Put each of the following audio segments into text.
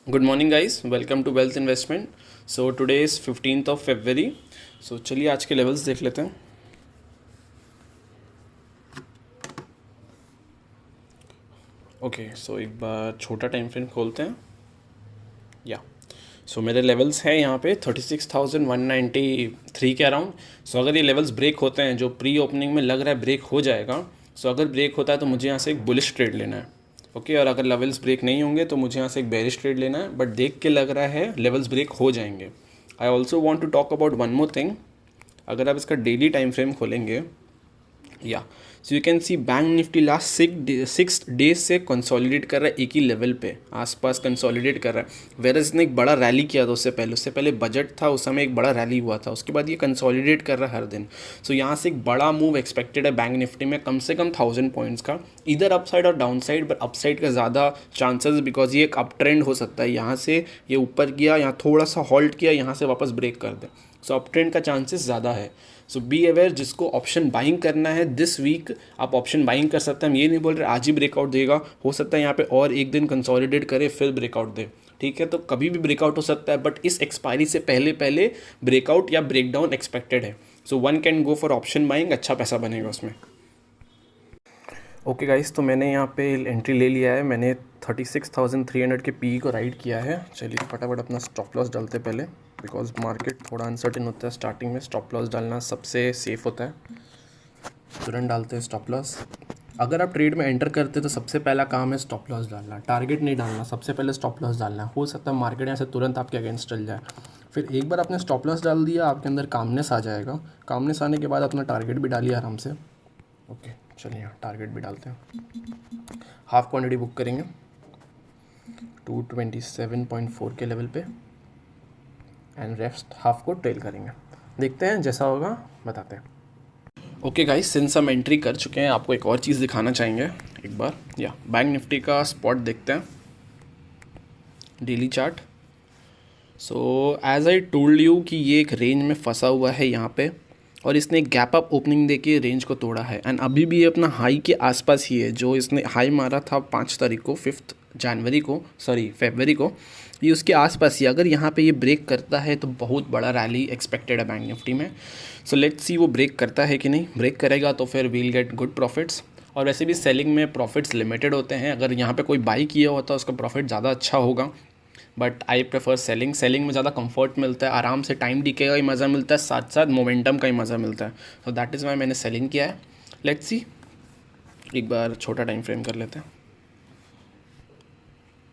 Good morning guys, welcome to wealth investment. So today is 15th of February। So चलिए आज के levels देख लेते हैं। ओके, सो एक बार छोटा टाइम फ्रेम खोलते हैं। या सो मेरे लेवल्स हैं यहाँ पे 36,193 के अराउंड। सो अगर ये लेवल्स ब्रेक होते हैं, जो प्री ओपनिंग में लग रहा है ब्रेक हो जाएगा, सो अगर ब्रेक होता है तो मुझे यहाँ से एक बुलिश ट्रेड लेना है। ओके, और अगर लेवल्स ब्रेक नहीं होंगे तो मुझे यहाँ से एक बेरिश ट्रेड लेना है, बट देख के लग रहा है लेवल्स ब्रेक हो जाएंगे। I also want to talk about one more thing. अगर आप इसका डेली टाइम फ्रेम खोलेंगे, या so you can see Bank Nifty last 6 days से कंसोलिडेट कर रहा है एक ही लेवल पे, आसपास कंसोलिडेट कर रहा है। वेर इसने एक बड़ा रैली किया था उससे पहले बजट था, उस समय एक बड़ा रैली हुआ था, उसके बाद ये कंसोलिडेट कर रहा है हर दिन। सो यहाँ से एक बड़ा मूव एक्सपेक्टेड है बैंक निफ्टी में, कम से कम 1000 पॉइंट्स का, इधर अपसाइड और डाउन साइड, बट अपसाइड का ज़्यादा चांसेस बिकॉज ये एक अप ट्रेंड हो सकता है। यहाँ से ये ऊपर गया, यहाँ थोड़ा सा हॉल्ट किया, यहाँ से वापस ब्रेक कर दे, सो अप ट्रेंड का चांसेस ज़्यादा है। सो बी अवेयर, जिसको ऑप्शन बाइंग करना है दिस वीक आप ऑप्शन बाइंग कर सकते हैं। हम ये नहीं बोल रहे आज ही ब्रेकआउट देगा, हो सकता है यहाँ पे और एक दिन कंसोलिडेट करे फिर ब्रेकआउट दे, ठीक है। तो कभी भी ब्रेकआउट हो सकता है, बट इस एक्सपायरी से पहले पहले ब्रेकआउट या ब्रेकडाउन एक्सपेक्टेड है। So one can go for option buying, अच्छा पैसा बनेगा उसमें। ओके गाइस, तो मैंने यहाँ पे एंट्री ले लिया है। मैंने 36,300 के पी को राइड किया है। चलिए फटाफट अपना स्टॉप लॉस डालते पहले, बिकॉज मार्केट थोड़ा अनसर्टेन होता है स्टार्टिंग में। स्टॉप लॉस डालना सबसे सेफ होता है, तुरंत डालते हैं स्टॉप लॉस। अगर आप ट्रेड में एंटर करते तो सबसे पहला काम है स्टॉप लॉस डालना, टारगेट नहीं डालना, सबसे पहले स्टॉप लॉस डालना है। हो सकता है मार्केट यहाँ से तुरंत आपके अगेंस्ट चल जाए। फिर एक बार आपने स्टॉप लॉस डाल दिया, आपके अंदर कामनेस आ जाएगा। कामनेस आने के बाद अपना टारगेट भी डालिए आराम से। ओके चलिए टारगेट भी डालते हैं। हाफ क्वांटिटी बुक करेंगे 227.4 के लेवल पे, एंड रेस्ट हाफ को ट्रेल करेंगे। देखते हैं जैसा होगा बताते हैं। ओके गाइस, सिंस हम एंट्री कर चुके हैं, आपको एक और चीज़ दिखाना चाहेंगे एक बार। या बैंक निफ्टी का स्पॉट देखते हैं, daily chart. So as I told you कि ये एक रेंज में फंसा हुआ है यहाँ पे, और इसने गैप अप ओपनिंग देके रेंज को तोड़ा है, एंड अभी भी ये अपना हाई के आसपास ही है। जो इसने हाई मारा था 5 तारीख को, 5 जनवरी को, सॉरी फरवरी को, ये उसके आसपास ही। अगर यहाँ पे ये ब्रेक करता है तो बहुत बड़ा रैली एक्सपेक्टेड है बैंक निफ्टी में। सो लेट्स सी वो ब्रेक करता है कि नहीं। ब्रेक करेगा तो फिर वील गेट गुड प्रॉफिट्स, और वैसे भी सेलिंग में प्रॉफिट्स लिमिटेड होते हैं। अगर यहाँ पे कोई बाई किया होता है उसका प्रॉफिट ज़्यादा अच्छा होगा, बट आई प्रेफर सेलिंग में ज़्यादा कंफर्ट मिलता है, आराम से टाइम डीके का ही मज़ा मिलता है, साथ साथ मोमेंटम का ही मज़ा मिलता है। सो दैट इज़ वाई मैंने सेलिंग किया है। लेट्स सी, एक बार छोटा टाइम फ्रेम कर लेते हैं।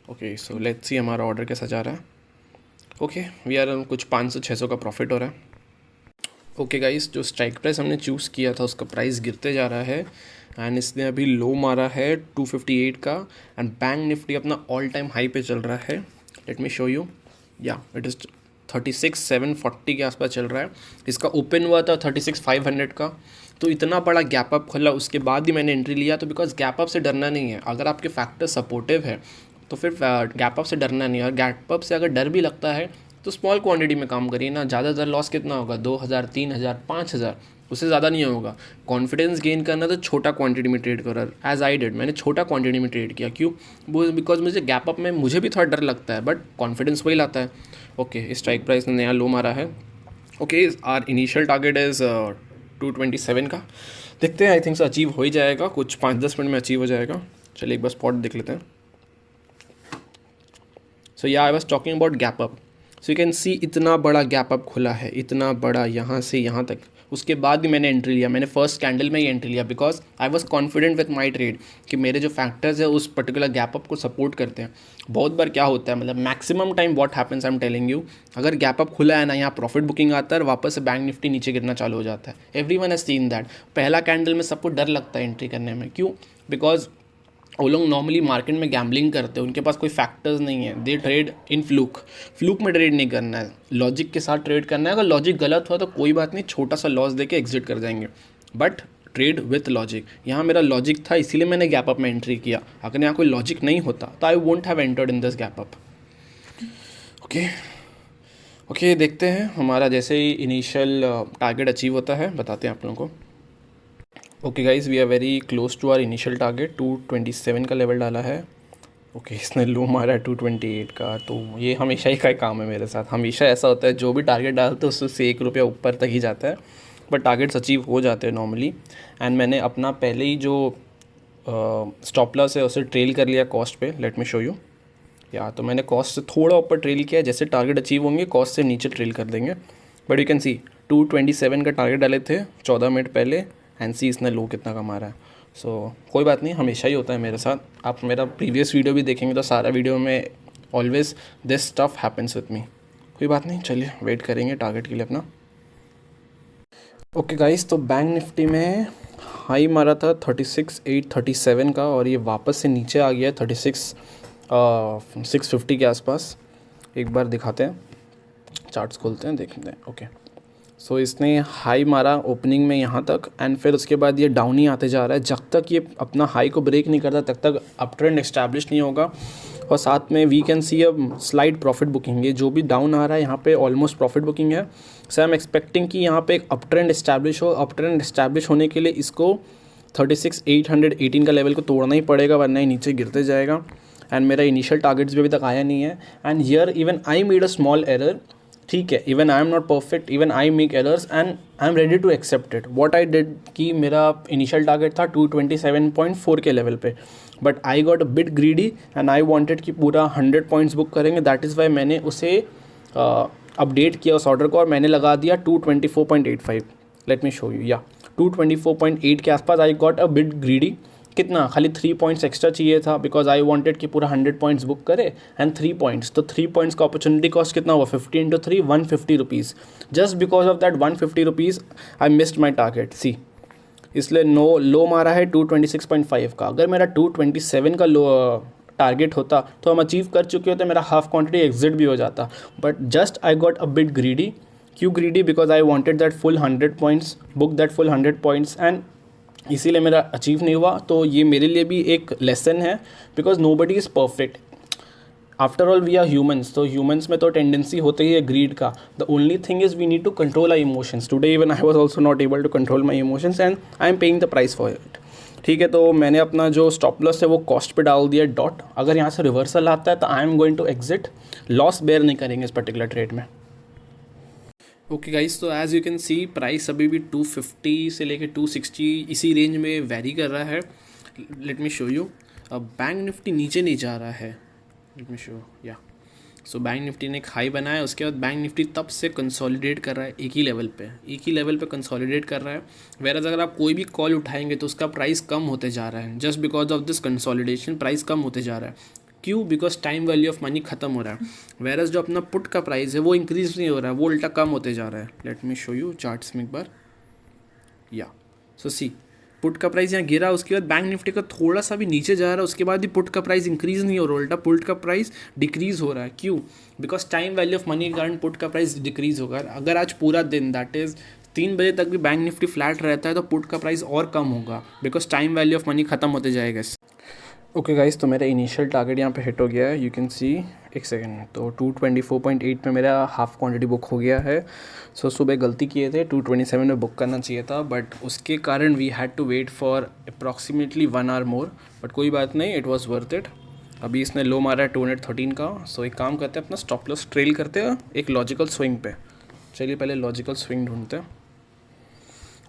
ओके सो लेट्स सी हमारा ऑर्डर कैसा जा रहा है। ओके वी आर कुछ 500-600 का प्रॉफिट हो रहा है। ओके गाइस, जो स्ट्राइक प्राइस हमने चूज़ किया था उसका प्राइस गिरते जा रहा है, एंड इसने अभी लो मारा है 258 का, एंड बैंक निफ्टी अपना ऑल टाइम हाई पे चल रहा है। Let me show you. या इट इज़ 36,740 के आसपास चल रहा है। इसका ओपन हुआ था 36,500 का, तो इतना बड़ा गैप अप खुला, उसके बाद ही मैंने एंट्री लिया। तो बिकॉज गैप अप से डरना नहीं है, अगर आपके फैक्टर सपोर्टिव है तो फिर गैप अप से डरना नहीं है। और गैप अप से अगर डर भी लगता है तो स्मॉल क्वांटिटी में काम करिए ना। ज़्यादातर लॉस कितना होगा, 2,000, 3,000, 5,000, उससे ज़्यादा नहीं होगा। कॉन्फिडेंस गेन करना तो छोटा क्वांटिटी में ट्रेड करो, एज आई डिड। मैंने छोटा क्वांटिटी में ट्रेड किया, क्यों? वो बिकॉज मुझे गैप अप में मुझे भी थोड़ा डर लगता है, बट कॉन्फिडेंस वही लाता है। ओके स्ट्राइक प्राइस ने नया लो मारा है। Okay our initial target is 227 का। देखते हैं, आई थिंक सो अचीव हो ही जाएगा, कुछ 5-10 मिनट में अचीव हो जाएगा। चलिए एक बार स्पॉट देख लेते हैं। सो या I was talking about gap up. So you can सी इतना बड़ा गैप अप खुला है, इतना बड़ा, यहाँ से यहाँ तक। उसके बाद भी मैंने एंट्री लिया, मैंने फर्स्ट कैंडल में ही एंट्री लिया, because I was confident with my trade कि मेरे जो फैक्टर्स है उस पर्टिकुलर गैप अप को सपोर्ट करते हैं। बहुत बार क्या होता है, मतलब maximum time what happens, I am telling you, अगर गैप अप खुला है ना, यहाँ प्रॉफिट बुकिंग आता है और वापस से बैंक निफ्टी नीचे गिरना चालू हो जाता है। Every one has seen that. पहला कैंडल में सबको डर लगता है एंट्री करने में, क्यों? बिकॉज वो लोग नॉर्मली मार्केट में गैम्बलिंग करते हैं, उनके पास कोई फैक्टर्स नहीं है। दे ट्रेड इन फ्लूक में ट्रेड नहीं करना है, लॉजिक के साथ ट्रेड करना है। अगर लॉजिक गलत हुआ तो कोई बात नहीं, छोटा सा लॉस देके एग्जिट कर जाएंगे, बट ट्रेड विथ लॉजिक। यहाँ मेरा लॉजिक था, इसीलिए मैंने गैप अप में एंट्री किया। अगर यहाँ कोई लॉजिक नहीं होता तो I won't have entered in this gap up. Okay okay देखते हैं, हमारा जैसे ही इनिशियल टारगेट अचीव होता है बताते हैं आप लोगों को। Okay guys, we are very close to our initial target, 227 का लेवल डाला है। ओके इसने लो मारा है 228 का, तो ये हमेशा ही का काम है मेरे साथ। हमेशा ऐसा होता है, जो भी टारगेट डालते हैं उससे 1 रुपया ऊपर तक ही जाता है, बट टारगेट्स अचीव हो जाते हैं नॉर्मली। एंड मैंने अपना पहले ही जो स्टॉप लॉस है उसे ट्रेल कर लिया कॉस्ट पे। Let me show you. या तो मैंने कॉस्ट से थोड़ा ऊपर ट्रेल किया है, जैसे टारगेट अचीव होंगे कॉस्ट से नीचे ट्रेल कर देंगे। बट यू कैन सी 227 का टारगेट डाले थे 14 मिनट पहले, एंड सी इसने लो कितना का मारा है। सो कोई बात नहीं, हमेशा ही होता है मेरे साथ। आप मेरा प्रीवियस वीडियो भी देखेंगे तो सारा वीडियो में always this stuff happens with me. कोई बात नहीं, चलिए वेट करेंगे टारगेट के लिए अपना। ओके गाइस, तो बैंक निफ्टी में हाई मारा था 36,837 का, और ये वापस से नीचे आ गया 650 के आसपास। एक बार दिखाते हैं, चार्ट्स खोलते हैं, देखते हैं। ओके सो इसने हाई मारा ओपनिंग में यहाँ तक, एंड फिर उसके बाद ये डाउन ही आते जा रहा है। जब तक ये अपना हाई को ब्रेक नहीं करता तब तक अप ट्रेंड एस्टैब्लिश नहीं होगा। और साथ में we can see a slide profit booking. ये जो भी डाउन आ रहा है यहाँ पे ऑलमोस्ट प्रॉफिट बुकिंग है। सो आई एम एक्सपेक्टिंग कि यहाँ पे एक अप ट्रेंड एस्टैब्लिश हो। अप ट्रेंड एस्टैब्लिश होने के लिए इसको 36,818 का लेवल को तोड़ना ही पड़ेगा, वरना ही नीचे गिरते जाएगा। एंड मेरा इनिशियल टारगेट्स भी अभी तक आया नहीं है। And here even I made a small error, ठीक है, even I am not perfect, even I make errors and I am ready to accept it. What I did कि मेरा इनिशियल टारगेट था 227.4 के लेवल पे, but I got a bit greedy and I wanted कि पूरा 100 points book करेंगे। That is why मैंने उसे अपडेट किया उस ऑर्डर को, और मैंने लगा दिया 224.85। Let me show you. या 224.8 के आसपास आई गॉट अ बिट ग्रीडी। कितना, खाली 3 पॉइंट्स एक्स्ट्रा चाहिए था, बिकॉज आई वांटेड कि पूरा 100 पॉइंट्स बुक करे एंड 3 पॉइंट्स। तो 3 पॉइंट्स का अपॉर्चुनिटी कॉस्ट कितना हुआ, 50 × 3 150 rupees. Just because of that 150 rupees I missed my target. See इसलिए लो मारा है 226.5 का। अगर मेरा 227 का लो टारगेट होता तो हम अचीव कर चुके होते, मेरा हाफ क्वांटिटी एग्जिट भी हो जाता। But just I got a bit greedy. क्यों greedy? Because I wanted that full 100 points, book that full 100 points, and इसीलिए मेरा अचीव नहीं हुआ। तो ये मेरे लिए भी एक लेसन है, because nobody is perfect. After all we are humans, तो ह्यूमंस में तो टेंडेंसी होती ही है ग्रीड का। The only thing is we need to control our emotions. Today even I was also not able to control my emotions and I am paying the price for it. ठीक है, तो मैंने अपना जो स्टॉप लॉस है वो cost पे डाल दिया डॉट। अगर यहाँ से रिवर्सल आता है तो I am going to exit. Loss bear नहीं करेंगे इस पर्टिकुलर ट्रेड में। ओके गाइस, तो as you can see price अभी भी 250 से लेके 260 इसी रेंज में वेरी कर रहा है। Let me show you. अब बैंक निफ्टी नीचे नहीं जा रहा है। Let me show. या सो बैंक निफ्टी ने एक हाई बनाया, उसके बाद बैंक निफ्टी तब से कंसोलिडेट कर रहा है एक ही लेवल पे कंसोलिडेट कर रहा है। वेरएज़ अगर आप कोई भी कॉल उठाएंगे तो उसका प्राइस कम होते जा रहा है। Just because of this consolidation price कम होते जा रहा है। क्यों? Because time value of money खत्म हो रहा है। वेरएज़ जो अपना पुट का प्राइस है वो इंक्रीज नहीं हो रहा है, वो उल्टा कम होते जा रहा है। Let me show you charts में एक बार। या सो सी पुट का प्राइस यहाँ गिरा, उसके बाद बैंक निफ्टी का थोड़ा सा भी नीचे जा रहा है, उसके बाद भी पुट का प्राइस इंक्रीज नहीं हो रहा, उल्टा पुट का प्राइस डिक्रीज हो रहा है। क्यों? Because time value of money के कारण पुट का प्राइस डिक्रीज होगा। अगर आज पूरा दिन दैट इज़ 3 बजे तक भी बैंक निफ्टी फ्लैट रहता है तो पुट का प्राइस और कम होगा, because time value of money खत्म होते जाएगा। ओके गाइस, तो मेरा इनिशियल टारगेट यहाँ पे हिट हो गया है। यू कैन सी, एक सेकेंड, तो 224.8 में मेरा हाफ क्वांटिटी बुक हो गया है। सो सुबह गलती किए थे, 227 में बुक करना चाहिए था, बट उसके कारण we had to wait for approximately 1 hour more. But कोई बात नहीं, इट वॉज वर्थ इट। अभी इसने लो मारा है 213 का। सो एक काम करते हैं, अपना स्टॉप लॉस ट्रेल करते हैं एक लॉजिकल स्विंग पे। चलिए पहले लॉजिकल स्विंग ढूंढते हैं।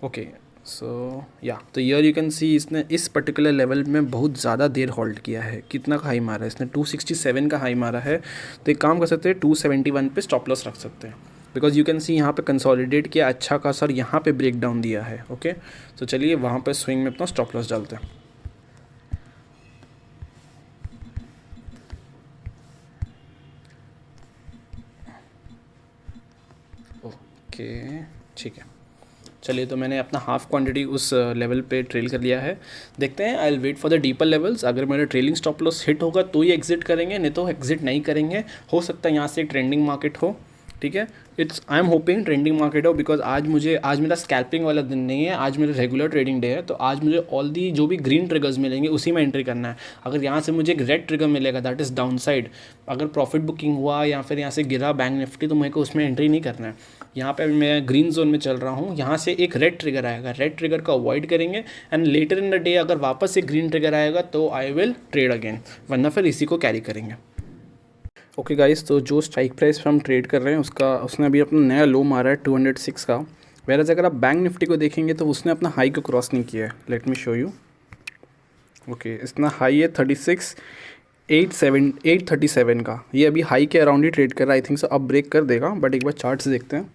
ओके सो या तो ईयर यू कैन सी इसने इस पर्टिकुलर लेवल में बहुत ज़्यादा देर होल्ड किया है। कितना का हाई मारा है इसने? 267 का हाई मारा है। तो एक काम कर सकते हैं, 271 पे स्टॉप लॉस रख सकते हैं, बिकॉज यू कैन सी यहाँ पे कंसोलिडेट किया अच्छा खासा और यहाँ पे ब्रेक डाउन दिया है। ओके तो चलिए वहाँ पे स्विंग में अपना स्टॉप लॉस डालते हैं। ओके ठीक है, चलिए तो मैंने अपना हाफ क्वांटिटी उस लेवल पे ट्रेल कर लिया है। देखते हैं, I will wait for the deeper levels. अगर मेरा ट्रेलिंग स्टॉप लॉस हिट होगा तो ही एग्जिट करेंगे, नहीं तो एग्जिट नहीं करेंगे। हो सकता है यहाँ से ट्रेंडिंग मार्केट हो। ठीक है, I am hoping trending market हो, बिकॉज आज मेरा स्कैल्पिंग वाला दिन नहीं है, आज मेरा रेगुलर ट्रेडिंग डे है। तो आज मुझे ऑल दी जो भी ग्रीन ट्रिगर्स मिलेंगे उसी में एंट्री करना है। अगर यहाँ से मुझे एक रेड ट्रिगर मिलेगा दैट इज़ डाउन साइड, अगर प्रॉफिट बुकिंग हुआ या फिर यहाँ से गिरा बैंक निफ्टी, तो मेरे को उसमें एंट्री नहीं करना है। यहाँ पे मैं ग्रीन जोन में चल रहा हूँ, यहाँ से एक रेड ट्रिगर आएगा, रेड ट्रिगर को अवॉइड करेंगे and later in the day अगर वापस एक ग्रीन ट्रिगर आएगा तो आई विल ट्रेड अगेन, वरना फिर इसी को कैरी करेंगे। ओके गाइस, तो जो स्ट्राइक प्राइस पर हम ट्रेड कर रहे हैं उसने अभी अपना नया लो मारा है 206 का। वैराज अगर आप बैंक निफ्टी को देखेंगे तो उसने अपना हाई को क्रॉस नहीं किया है। Let me show you. Okay, इसका हाई है 837 का, ये अभी हाई के अराउंड ही ट्रेड कर रहा है। आई थिंक सो अब ब्रेक कर देगा, बट एक बार चार्ट्स देखते हैं।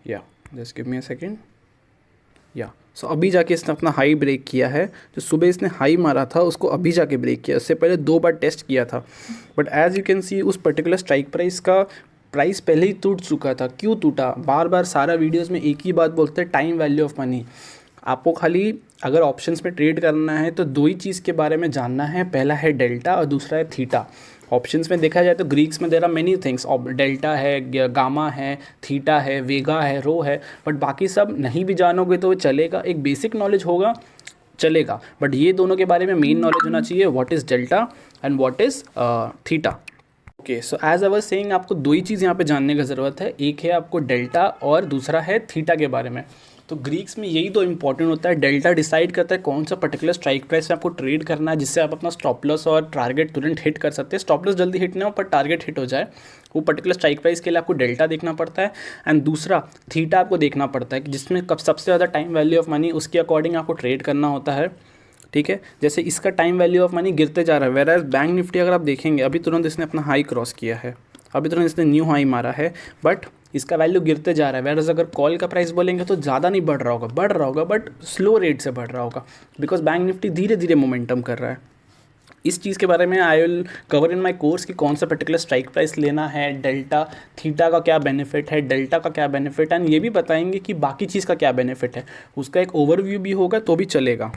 या just give me a second. या सो अभी जाके इसने अपना हाई ब्रेक किया है। जो सुबह इसने हाई मारा था उसको अभी जाके ब्रेक किया, उससे पहले 2 बार टेस्ट किया था, but as you can see उस पर्टिकुलर स्ट्राइक प्राइस का प्राइस पहले ही टूट चुका था। क्यों टूटा? बार बार सारा वीडियोस में एक ही बात बोलते हैं, टाइम वैल्यू ऑफ मनी। आपको खाली अगर ऑप्शंस में ट्रेड करना है तो 2 ही चीज़ के बारे में जानना है, पहला है डेल्टा और दूसरा है थीटा। ऑप्शंस में देखा जाए तो ग्रीक्स में there are many things, delta है, गामा है, थीटा है, वेगा है, रो है, बट बाकी सब नहीं भी जानोगे तो चलेगा, एक बेसिक नॉलेज होगा चलेगा, बट ये दोनों के बारे में मेन नॉलेज होना चाहिए, what is delta and what is theta. Okay, so as I was saying, आपको 2 ही चीज़ यहाँ पे जानने की ज़रूरत है, एक है आपको डेल्टा और दूसरा है थीटा के बारे में। तो ग्रीक्स में यही तो इंपॉर्टेंट होता है। डेल्टा डिसाइड करता है कौन सा पर्टिकुलर स्ट्राइक प्राइस में आपको ट्रेड करना है, जिससे आप अपना स्टॉप लॉस और टारगेट तुरंत हिट कर सकते हैं। स्टॉप लॉस जल्दी हिट ना हो पर टारगेट हिट हो जाए, वो पर्टिकुलर स्ट्राइक प्राइस के लिए आपको डेल्टा देखना पड़ता है। एंड दूसरा थीटा आपको देखना पड़ता है कि जिसमें कब सबसे ज़्यादा टाइम वैल्यू ऑफ मनी, उसके अकॉर्डिंग आपको ट्रेड करना होता है। ठीक है, जैसे इसका टाइम वैल्यू ऑफ मनी गिरते जा रहा है, वेराज बैंक निफ्टी अगर आप देखेंगे अभी तुरंत इसने अपना हाई क्रॉस किया है, अभी तुरंत इसने न्यू हाई मारा है, बट इसका वैल्यू गिरते जा रहा है। वेराज अगर कॉल का प्राइस बोलेंगे तो ज़्यादा नहीं बढ़ रहा होगा बट स्लो रेट से बढ़ रहा होगा, बिकॉज बैंक निफ्टी धीरे धीरे मोमेंटम कर रहा है। इस चीज़ के बारे में I will cover in my course कि कौन सा पर्टिकुलर स्ट्राइक प्राइस लेना है, डेल्टा थीटा का क्या बेनिफिट है, डेल्टा का क्या बेनिफिट है, एंड ये भी बताएंगे कि बाकी चीज़ का क्या बेनिफिट है। उसका एक ओवरव्यू भी होगा तो भी चलेगा।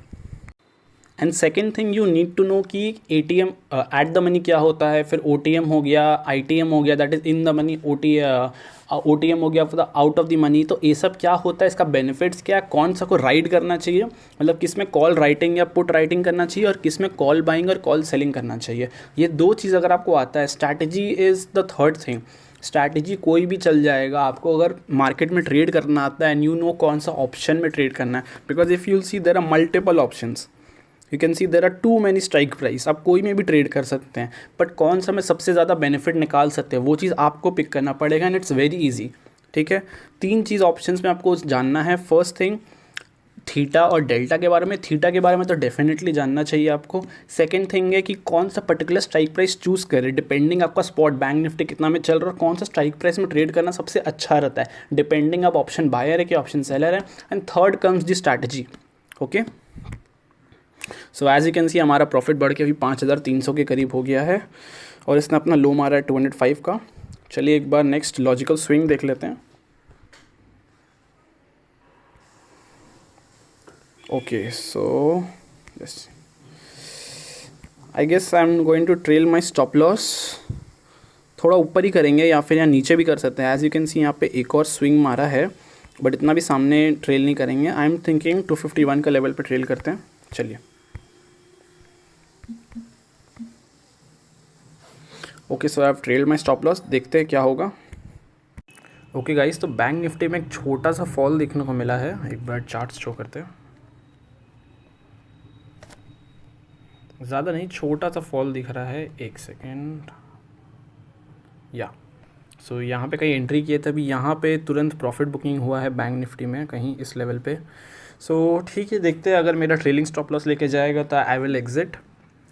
And second thing you need to know कि ATM एट द मनी क्या होता है, फिर OTM हो गया, ITM हो गया, that is in the money, OTM हो गया for the out of the money. तो ये सब क्या होता है, इसका बेनिफिट्स क्या है, कौन सा को राइड करना चाहिए, मतलब किस में कॉल राइटिंग या पुट राइटिंग करना चाहिए और किस में कॉल बाइंग और कॉल सेलिंग करना चाहिए। ये 2 चीज़ अगर आपको आता है, strategy is the third thing. Strategy कोई भी चल जाएगा आपको अगर मार्केट में ट्रेड करना आता है एंड यू नो कौन सा ऑप्शन में ट्रेड करना है, because if you will see there are multiple options, you can see there are too many strike price. आप कोई में भी ट्रेड कर सकते हैं, बट कौन सा में सबसे ज़्यादा बेनिफिट निकाल सकते हैं वो चीज़ आपको पिक करना पड़ेगा, एंड इट्स वेरी इजी। ठीक है, 3 चीज़ ऑप्शंस में आपको जानना है। फर्स्ट थिंग थीटा और डेल्टा के बारे में। थीटा के बारे में तो डेफिनेटली जानना चाहिए आपको। सेकंड थिंग है कि कौन सा पर्टिकुलर स्ट्राइक प्राइस चूज़ करें, डिपेंडिंग आपका स्पॉट बैंक निफ्टी कितना में चल रहा है, कौन सा स्ट्राइक प्राइस में ट्रेड करना सबसे अच्छा रहता है, डिपेंडिंग आप ऑप्शन बायर है कि ऑप्शन सेलर है। And third comes the strategy. Okay, so as you can see हमारा प्रॉफिट बढ़ के अभी 5300 के करीब हो गया है और इसने अपना लो मारा है 205 का। चलिए एक बार नेक्स्ट लॉजिकल स्विंग देख लेते हैं। Okay, so yes, I guess I am going to trail my stop loss. थोड़ा ऊपर ही करेंगे या फिर यहाँ नीचे भी कर सकते हैं। एज यू कैन सी यहाँ पे एक और स्विंग मारा है, बट इतना भी सामने ट्रेल नहीं करेंगे। आई एम थिंकिंग 251 का लेवल पे ट्रेल करते हैं। चलिए, okay, so I have trailed my stop loss, देखते हैं क्या होगा। ओके गाइस, तो बैंक निफ्टी में एक छोटा सा फॉल देखने को मिला है। एक बार चार्ट्स शो करते हैं। ज़्यादा नहीं, छोटा सा फॉल दिख रहा है। एक सेकेंड, या सो यहाँ पे कहीं एंट्री किए तभी यहाँ पे तुरंत प्रॉफिट बुकिंग हुआ है बैंक निफ्टी में कहीं इस लेवल पे। सो ठीक है, देखते हैं अगर मेरा ट्रेलिंग स्टॉप लॉस लेके जाएगा तो I will exit.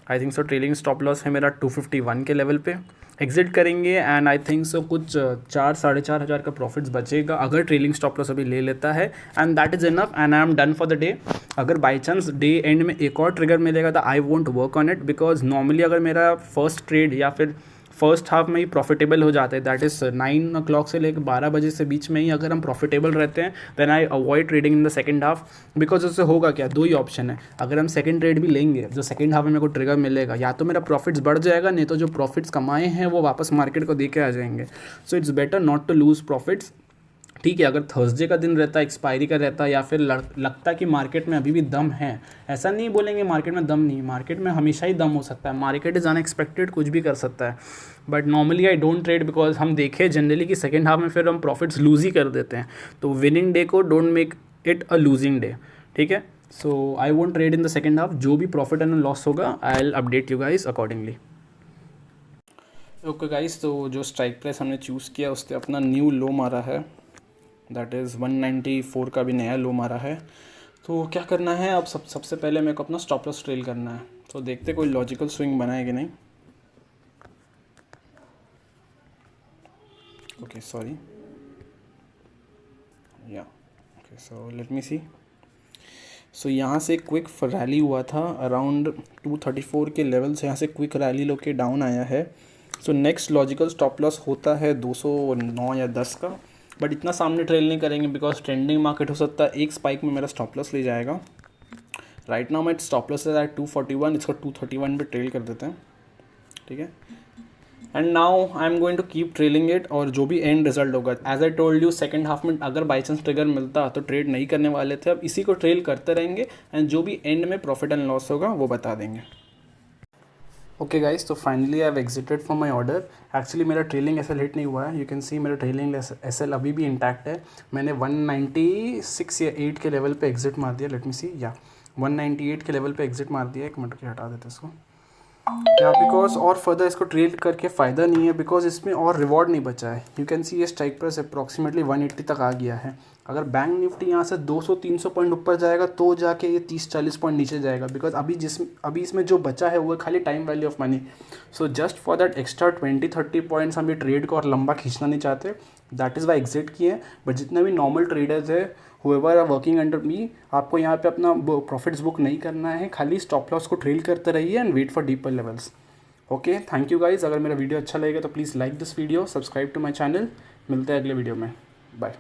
I think so trailing stop loss है मेरा 251 के लेवल पे, एग्जिट करेंगे। एंड आई थिंक सो कुछ 4-4.5 हज़ार का प्रॉफिट्स बचेगा अगर ट्रेलिंग स्टॉप लॉस अभी ले लेता है, and that is enough and I am done for the day. अगर बाई चांस डे एंड में एक और ट्रिगर मिलेगा तो I won't work on it, because normally अगर मेरा फर्स्ट ट्रेड या फिर फर्स्ट हाफ में ही प्रॉफिटेबल हो जाते हैं, दैट इज़ 9 o'clock से लेकर 12 बजे से बीच में ही अगर हम प्रॉफिटेबल रहते हैं, then I avoid trading in the second half. Because उससे होगा क्या, 2 ही ऑप्शन है। अगर हम सेकंड ट्रेड भी लेंगे, जो सेकंड हाफ में मेरे को ट्रिगर मिलेगा, या तो मेरा प्रॉफिट्स बढ़ जाएगा, नहीं तो जो प्रॉफिट्स कमाए हैं वो वापस मार्केट को दे के आ जाएंगे। So it's better not to lose profits. ठीक है, अगर थर्सडे का दिन रहता, एक्सपायरी का रहता, या फिर लगता कि मार्केट में अभी भी दम है, ऐसा नहीं बोलेंगे मार्केट में दम नहीं, मार्केट में हमेशा ही दम हो सकता है, मार्केट इज़ अनएक्सपेक्टेड, कुछ भी कर सकता है, but normally I don't trade because हम देखें जनरली कि सेकेंड हाफ में फिर हम प्रॉफिट्स लूज़ ही कर देते हैं, तो विनिंग डे को don't make it a losing day, ठीक है। So I won't trade in the second half, जो भी प्रॉफिट एंड लॉस होगा I will update you guys accordingly. Okay guys, तो जो स्ट्राइक प्राइस हमने चूज़ किया उसने अपना न्यू लो मारा है, दैट इज़ 194 का भी नया लो मारा है। तो क्या करना है अब, सबसे पहले मेरे को अपना स्टॉप लॉस ट्रेल करना है। तो देखते कोई लॉजिकल स्विंग बनाए कि नहीं। ओके सॉरी, या ओके, सो लेट मी सी। सो यहाँ से क्विक रैली हुआ था अराउंड 234 के लेवल से, यहाँ से क्विक रैली लो के डाउन आया है। So next logical stop loss होता है 209 या 10 का, बट इतना सामने ट्रेल नहीं करेंगे बिकॉज ट्रेंडिंग मार्केट हो सकता है एक स्पाइक में मेरा स्टॉप लॉस ले जाएगा। राइट नाउ मैं स्टॉप लॉस है 241, इसको 231 पे ट्रेल कर देते हैं, ठीक है। And now I am going to keep trailing it, और जो भी एंड रिजल्ट होगा, as I told you second half में अगर बाई चांस ट्रिगर मिलता तो ट्रेड नहीं करने वाले थे, अब इसी को ट्रेल करते रहेंगे एंड जो भी एंड में प्रॉफिट एंड लॉस होगा वो बता देंगे। ओके गाइस, तो finally I have exerted from my order. Actually मेरा ट्रेलिंग एसएल हिट नहीं हुआ है, यू कैन सी मेरा ट्रेलिंग एसएल अभी भी इंटैक्ट है। मैंने 196 या 8 के लेवल पे एग्जिट मार दिया, लेट मी सी, या 198 के लेवल पे एग्जिट मार दिया। एक मिनट के हटा देते इसको, या बिकॉज और फर्दर इसको ट्रेल करके फ़ायदा नहीं है बिकॉज इसमें और रिवॉर्ड नहीं बचा है। यू कैन सी ये स्ट्राइक प्राइस अप्रॉक्सीमेटली 180 तक आ गया है। अगर बैंक निफ्टी यहाँ से 200-300 पॉइंट ऊपर जाएगा तो जाके ये 30-40 पॉइंट नीचे जाएगा, बिकॉज अभी इसमें जो बचा है वो खाली time value of money. So just for that extra 20-30 points हम ये ट्रेड को और लंबा खींचना नहीं चाहते, दैट इज़ वाई एग्जिट किए। बट जितने भी नॉर्मल ट्रेडर्स है, whoever are working under me, आपको यहाँ पे अपना प्रॉफिट्स बुक नहीं करना है, खाली स्टॉप लॉस को ट्रेल करते रहिए and wait for deeper levels. Okay, thank you guys. अगर मेरा वीडियो अच्छा लगेगा तो please like this video, subscribe to my channel. मिलते हैं अगले वीडियो में, बाय।